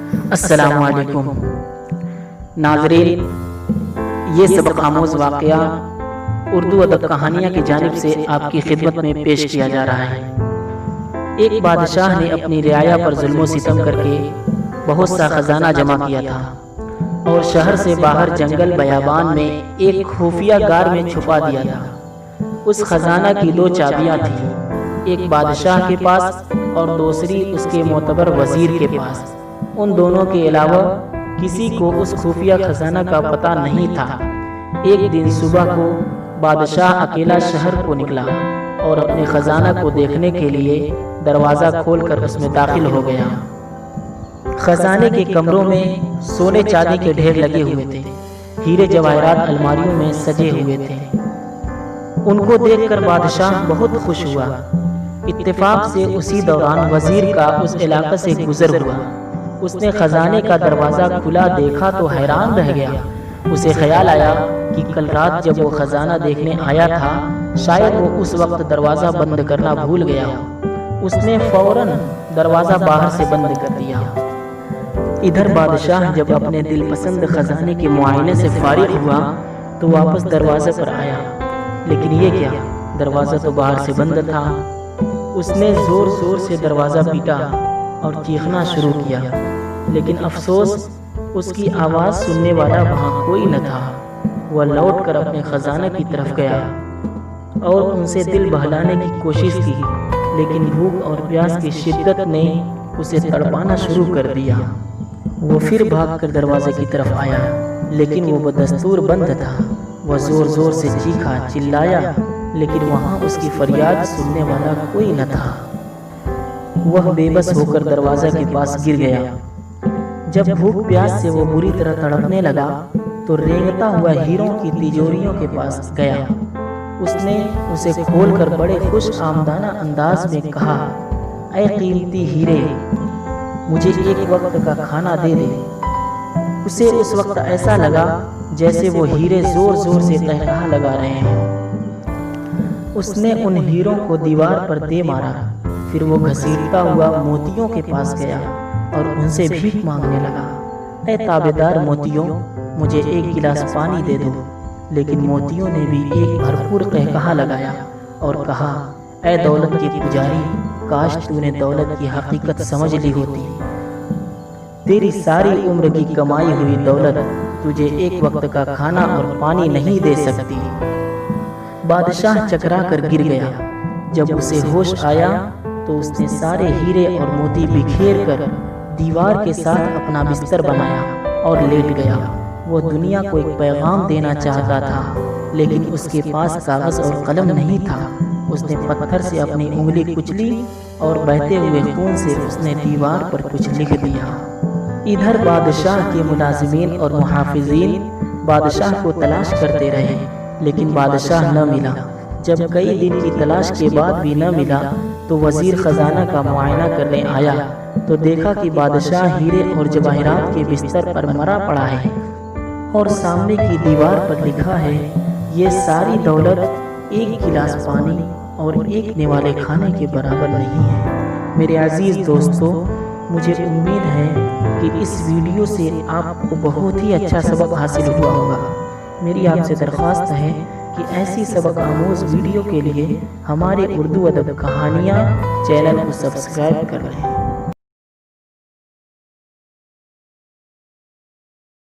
السلام علیکم ناظرین، یہ سبق آموز واقعہ اردو ادب کہانیاں کی جانب سے آپ کی خدمت میں پیش کیا جا رہا ہے۔ ایک بادشاہ نے اپنی رعایا پر ظلم و ستم کر کے بہت سا خزانہ جمع کیا تھا اور شہر سے باہر جنگل بیابان میں ایک خفیہ غار میں چھپا دیا تھا۔ اس خزانہ کی 2 چابیاں تھیں، ایک بادشاہ کے پاس اور دوسری اس کے معتبر وزیر کے پاس۔ ان دونوں کے علاوہ کسی کو اس خفیہ خزانہ کا پتہ نہیں تھا۔ ایک دن صبح کو بادشاہ اکیلا شہر کو نکلا اور اپنے خزانہ کو دیکھنے کے لیے دروازہ کھول کر اس میں داخل ہو گیا۔ خزانے کے کمروں میں سونے چاندی کے ڈھیر لگے ہوئے تھے، ہیرے جواہرات الماریوں میں سجے ہوئے تھے۔ ان کو دیکھ کر بادشاہ بہت خوش ہوا۔ اتفاق سے اسی دوران وزیر کا اس علاقے سے گزر ہوا۔ اس نے خزانے کا دروازہ کھلا دیکھا تو حیران رہ گیا۔ اسے خیال آیا کہ کل رات جب وہ خزانہ دیکھنے آیا تھا شاید وہ اس وقت دروازہ بند کرنا بھول گیا ہو۔ اس نے فوراً دروازہ باہر سے بند کر دیا۔ ادھر بادشاہ جب اپنے دل پسند خزانے کے معائنے سے فارغ ہوا تو واپس دروازے پر آیا، لیکن یہ کیا، دروازہ تو باہر سے بند تھا۔ اس نے زور زور سے دروازہ پیٹا اور چیخنا شروع کیا، لیکن افسوس اس کی آواز سننے والا وہاں کوئی نہ تھا۔ وہ لوٹ کر اپنے خزانے کی طرف گیا اور ان سے دل بہلانے کی کوشش کی، لیکن بھوک اور پیاس کی شدت نے اسے تڑپانا شروع کر دیا۔ وہ پھر بھاگ کر دروازے کی طرف آیا، لیکن وہ بدستور بند تھا۔ وہ زور زور سے چیخا، چلایا، لیکن وہاں اس کی فریاد سننے والا کوئی نہ تھا۔ وہ بے بس ہو کر دروازے کے پاس گر گیا۔ جب بھوک پیاس سے وہ بری طرح تڑپنے لگا تو رینگتا ہوا ہیروں کی تجوریوں کے پاس گیا۔ اس نے اسے کھول کر بڑے خوش آمدانہ انداز میں کہا، اے قیمتی ہیرے، مجھے ایک وقت کا کھانا دے دے۔ اسے اس وقت ایسا لگا جیسے وہ ہیرے زور زور سے قہقہا لگا رہے ہیں۔ اس نے ان ہیروں کو دیوار پر دے مارا، پھر وہ گھسیٹتا ہوا موتیوں کے پاس گیا اور ان سے بھیک مانگنے لگا، اے تابعدار موتیوں، مجھے ایک گلاس پانی دے دو۔ لیکن موتیوں نے بھی ایک بھرپور قہقہا لگایا اور کہا، اے دولت کے پجاری، کاش تو نے دولت کی حقیقت سمجھ لی ہوتی۔ تیری ساری عمر کی کمائی ہوئی دولت تجھے ایک وقت کا کھانا اور پانی نہیں دے سکتی۔ بادشاہ چکرا کر گر گیا۔ جب اسے ہوش آیا تو اس نے سارے ہیرے اور موتی بکھیر کر دیوار کے ساتھ اپنا بستر بنایا اور لیٹ گیا۔ وہ دنیا کو ایک پیغام دینا چاہتا تھا، لیکن اس کے پاس کاغذ اور قلم نہیں تھا۔ اس نے پتھر سے اپنی انگلی کچلی اور بہتے ہوئے خون سے اس نے دیوار پر کچھ لکھ دیا۔ ادھر بادشاہ کے ملازمین اور محافظین بادشاہ کو تلاش کرتے رہے، لیکن بادشاہ نہ ملا۔ جب کئی دن کی تلاش کے بعد بھی نہ ملا تو وزیر خزانہ کا معائنہ کرنے آیا تو دیکھا کہ بادشاہ ہیرے اور جواہرات کے بستر پر مرا پڑا ہے اور سامنے کی دیوار پر لکھا ہے، یہ ساری دولت ایک گلاس پانی اور ایک نوالے کھانے کے برابر نہیں ہے۔ میرے عزیز دوستو، مجھے امید ہے کہ اس ویڈیو سے آپ کو بہت ہی اچھا سبق حاصل ہوا ہوگا۔ میری آپ سے درخواست ہے کہ ایسی سبق آموز ویڈیو کے لیے ہمارے اردو ادب کہانیاں چینل کو سبسکرائب کر لیں۔